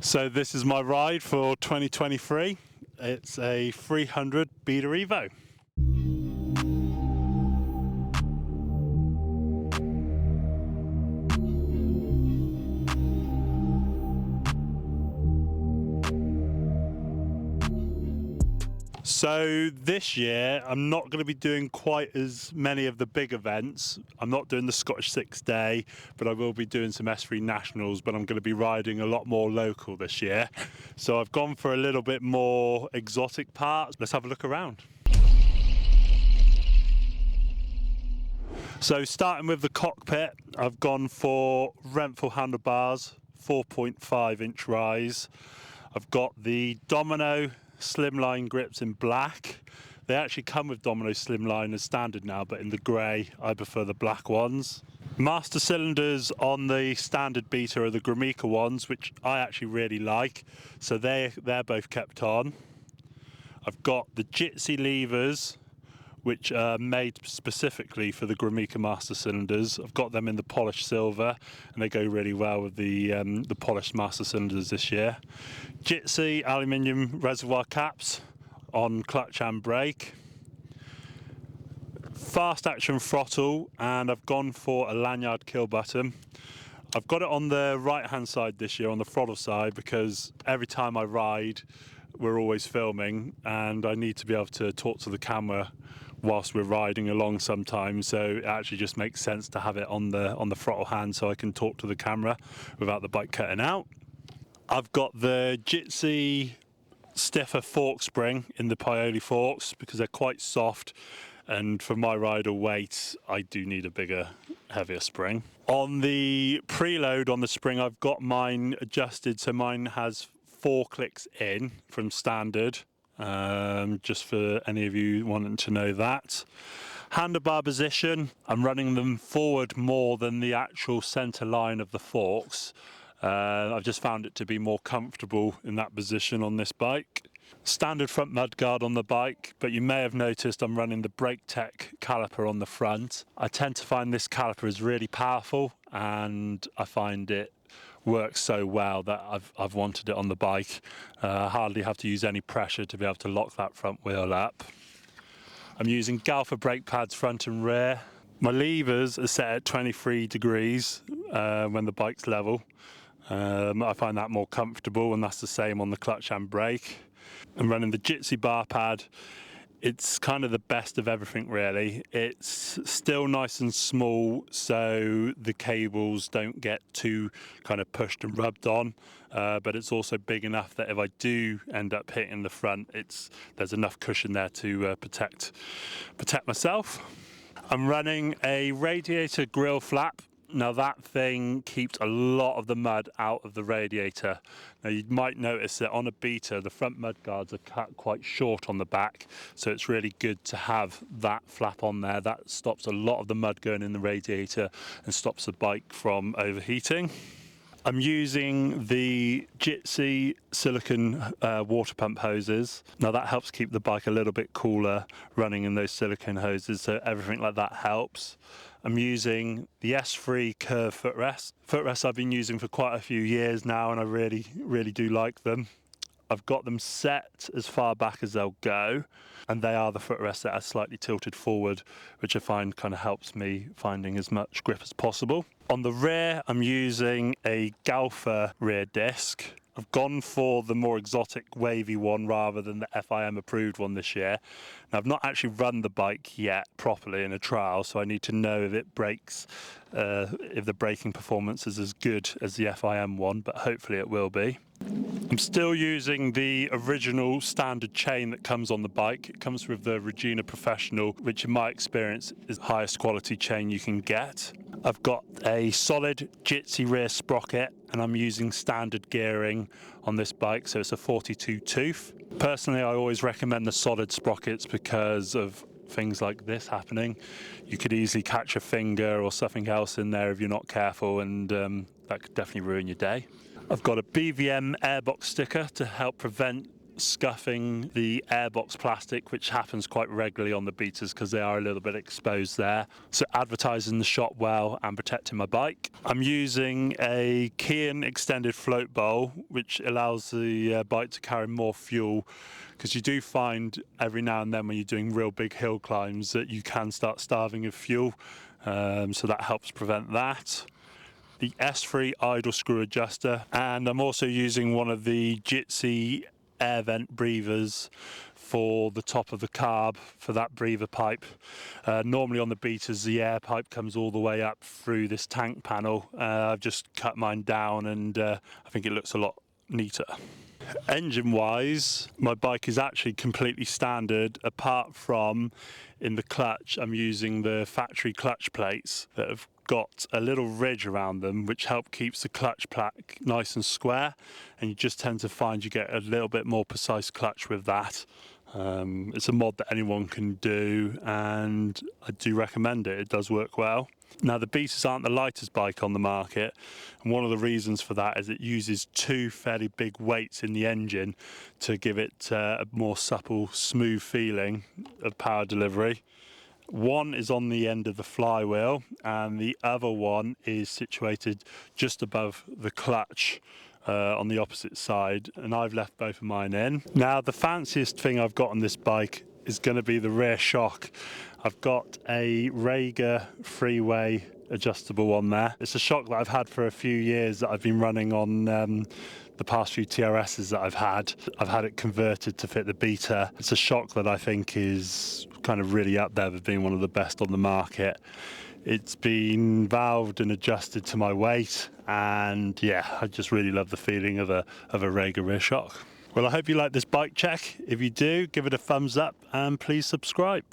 So this is my ride for 2023. It's a 300 Beta Evo. So this year I'm not going to be doing quite as many of the big events. I'm not doing the Scottish 6 Day, but I will be doing some S3 Nationals, but I'm going to be riding a lot more local this year. So I've gone for a little bit more exotic parts. Let's have a look around. So starting with the Cockpit, I've gone for Renthal handlebars, 4.5 inch rise. I've got the Domino slimline grips in black. They actually come with Domino slimline as standard now, but in the grey. I prefer the black ones. Master cylinders on the standard Beta are the Gramica ones, which I actually really like, so they're both kept on. I've got the Jitsi levers, which are made specifically for the Gramica Master cylinders. I've got them in the polished silver, and they go really well with the polished Master cylinders this year. Jitsi aluminium reservoir caps on clutch and brake. Fast action throttle, and I've gone for a lanyard kill button. I've got it on the right hand side this year, on the throttle side, because every time I ride we're always filming and I need to be able to talk to the camera whilst we're riding along sometimes, so it actually just makes sense to have it on the throttle hand so I can talk to the camera without the bike cutting out. I've got the Jitsi stiffer fork spring in the Paoli forks because they're quite soft, and for my rider weight I do need a bigger, heavier spring. On the preload on the spring, I've got mine adjusted so mine has 4 clicks in from standard, just for any of you wanting to know that. Handlebar position, I'm running them forward more than the actual centre line of the forks. I've just found it to be more comfortable in that position on this bike. Standard front mudguard on the bike, but you may have noticed I'm running the Brake Tech caliper on the front. I tend to find this caliper is really powerful, and I find it works so well that I've wanted it on the bike. I hardly have to use any pressure to be able to lock that front wheel up. I'm using Galfa brake pads front and rear. My levers are set at 23 degrees when the bike's level. I find that more comfortable, and that's the same on the clutch and brake. I'm running the Jitsi bar pad. It's kind of the best of everything really. It's still nice and small so the cables don't get too kind of pushed and rubbed on, but it's also big enough that if I do end up hitting the front, there's enough cushion there to protect myself. I'm running a Radiator grill flap. Now that thing keeps a lot of the mud out of the radiator. Now you might notice that on a Beta the front mud guards are cut quite short on the back, so it's really good to have that flap on there. That stops a lot of the mud going in the radiator and stops the bike from overheating. I'm using the Jitsi silicone water pump hoses. Now that helps keep the bike a little bit cooler running in those silicone hoses, so everything like that helps. I'm using the S3 curve footrest. Footrests I've been using for quite a few years now, and I really do like them. I've got them set as far back as they'll go, and they are the footrests that are slightly tilted forward, which I find kind of helps me finding as much grip as possible. On the rear, I'm using a Galfa rear disc. I've gone for the more exotic wavy one rather than the FIM approved one this year. Now I've not actually run the bike yet properly in a trial, so I need to know if it brakes, if the braking performance is as good as the FIM one, but hopefully it will be. I'm still using the original standard chain that comes on the bike. It comes with the Regina Professional, which in my experience is the highest quality chain you can get. I've got a solid Jitsi rear sprocket, and I'm using standard gearing on this bike, so it's a 42 tooth. Personally, I always recommend the solid sprockets because of things like this happening. You could easily catch a finger or something else in there if you're not careful, and that could definitely ruin your day. I've got a BVM airbox sticker to help prevent scuffing the airbox plastic, which happens quite regularly on the beaters because they are a little bit exposed there. So advertising the shop well and protecting my bike. I'm using a Kian extended float bowl, which allows the bike to carry more fuel, because you do find every now and then when you're doing real big hill climbs that you can start starving of fuel. So that helps prevent that. The S3 idle screw adjuster, and I'm also using one of the Jitsi air vent breathers for the top of the carb for that breather pipe. Normally on the beaters the air pipe comes all the way up through this tank panel. I've just cut mine down and I think it looks a lot neater. Engine wise, my bike is actually completely standard, apart from in the clutch I'm using the factory clutch plates that have got a little ridge around them which help keeps the clutch plaque nice and square, and you just tend to find you get a little bit more precise clutch with that. It's a mod that anyone can do and I do recommend it. It does work well. Now the beaters aren't the lightest bike on the market, and one of the reasons for that is it uses two fairly big weights in the engine to give it a more supple, smooth feeling of power delivery. One is on the end of the flywheel and the other one is situated just above the clutch on the opposite side, and I've left both of mine in. Now the fanciest thing I've got on this bike is going to be the rear shock. I've got a Radiator freeway adjustable one there. It's a shock that I've had for a few years that I've been running on the past few TRSs that I've had. I've had it converted to fit the beater. It's a shock that I think is kind of really up there with being one of the best on the market. It's been valved and adjusted to my weight, and yeah, I just really love the feeling of a Radiator rear shock. Well, I hope you like this bike check. If you do, give it a thumbs up and please subscribe.